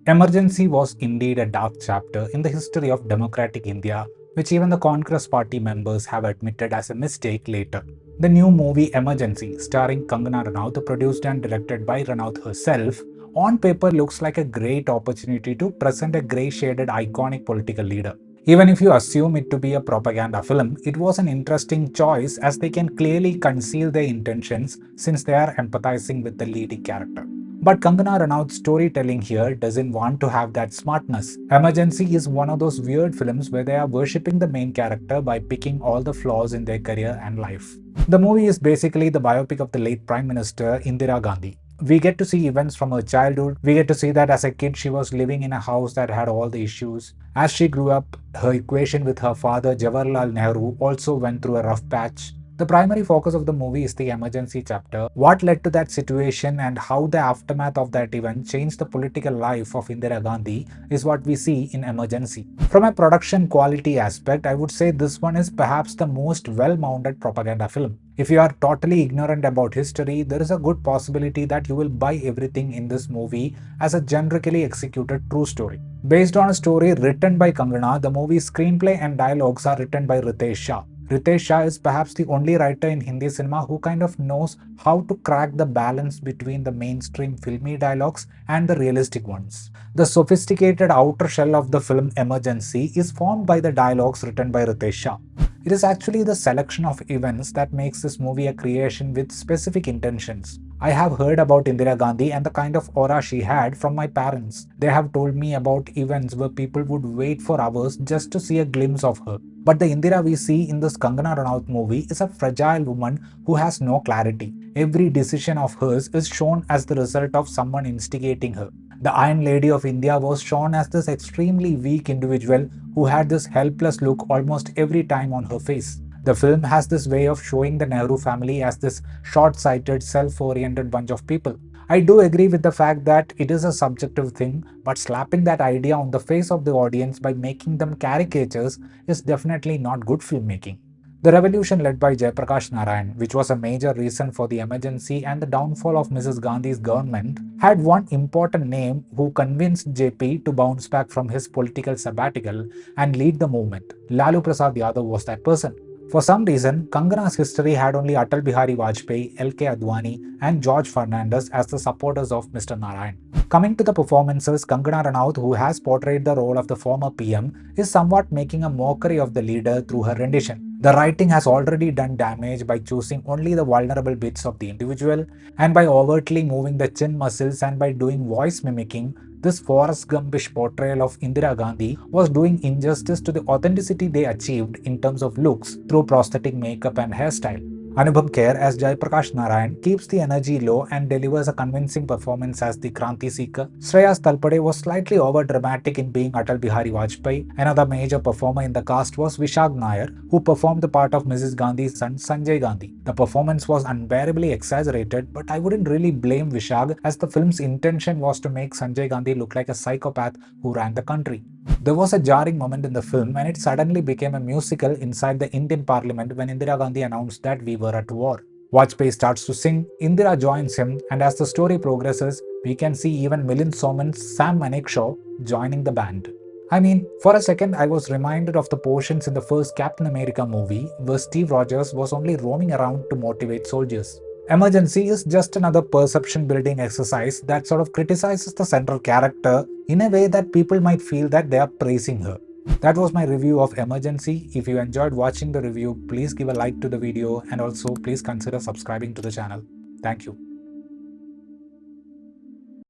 Emergency was indeed a dark chapter in the history of democratic India, which even the Congress party members have admitted as a mistake later. The new movie Emergency, starring Kangana Ranaut, produced and directed by Ranaut herself, on paper looks like a great opportunity to present a grey shaded iconic political leader. Even if you assume it to be a propaganda film, it was an interesting choice as they can clearly conceal their intentions since they are empathizing with the leading character. But Kangana Ranaut's storytelling here doesn't want to have that smartness. Emergency is one of those weird films where they are worshipping the main character by picking all the flaws in their career and life. The movie is basically the biopic of the late Prime Minister Indira Gandhi. We get to see events from her childhood. We get to see that as a kid she was living in a house that had all the issues. As she grew up, her equation with her father Jawaharlal Nehru also went through a rough patch. The primary focus of the movie is the emergency chapter, what led to that situation and how the aftermath of that event changed the political life of Indira Gandhi is what we see in Emergency. From a production quality aspect, I would say this one is perhaps the most well-mounted propaganda film. If you are totally ignorant about history, there is a good possibility that you will buy everything in this movie as a generically executed true story. Based on a story written by Kangana, the movie's screenplay and dialogues are written by Ritesh Shah. Ritesh Shah is perhaps the only writer in Hindi cinema who kind of knows how to crack the balance between the mainstream filmy dialogues and the realistic ones. The sophisticated outer shell of the film Emergency is formed by the dialogues written by Ritesh Shah. It is actually the selection of events that makes this movie a creation with specific intentions. I have heard about Indira Gandhi and the kind of aura she had from my parents. They have told me about events where people would wait for hours just to see a glimpse of her. But the Indira we see in this Kangana Ranaut movie is a fragile woman who has no clarity. Every decision of hers is shown as the result of someone instigating her. The Iron Lady of India was shown as this extremely weak individual who had this helpless look almost every time on her face. The film has this way of showing the Nehru family as this short-sighted, self-oriented bunch of people. I do agree with the fact that it is a subjective thing, but slapping that idea on the face of the audience by making them caricatures is definitely not good filmmaking. The revolution led by Prakash Narayan, which was a major reason for the emergency and the downfall of Mrs. Gandhi's government, had one important name who convinced JP to bounce back from his political sabbatical and lead the movement. Lalu Prasad Yadav was that person. For some reason, Kangana's history had only Atal Bihari Vajpayee, LK Advani, and George Fernandez as the supporters of Mr. Narayan. Coming to the performances, Kangana Ranaut, who has portrayed the role of the former PM, is somewhat making a mockery of the leader through her rendition. The writing has already done damage by choosing only the vulnerable bits of the individual, and by overtly moving the chin muscles and by doing voice mimicking. This Forrest Gumpish portrayal of Indira Gandhi was doing injustice to the authenticity they achieved in terms of looks through prosthetic makeup and hairstyle. Anupam Kher as Prakash Narayan keeps the energy low and delivers a convincing performance as the Kranti Seeker. Shreyas Talpade was slightly over-dramatic in being Atal Bihari Vajpayee. Another major performer in the cast was Vishak Nair, who performed the part of Mrs. Gandhi's son Sanjay Gandhi. The performance was unbearably exaggerated, but I wouldn't really blame Vishak as the film's intention was to make Sanjay Gandhi look like a psychopath who ran the country. There was a jarring moment in the film when it suddenly became a musical inside the Indian Parliament when Indira Gandhi announced that we were at war. Vajpayee starts to sing, Indira joins him, and as the story progresses, we can see even Milind Soman's Sam Manekshaw joining the band. I mean, for a second I was reminded of the portions in the first Captain America movie where Steve Rogers was only roaming around to motivate soldiers. Emergency is just another perception building exercise that sort of criticizes the central character in a way that people might feel that they are praising her. That was my review of Emergency. If you enjoyed watching the review, please give a like to the video and also please consider subscribing to the channel. Thank you.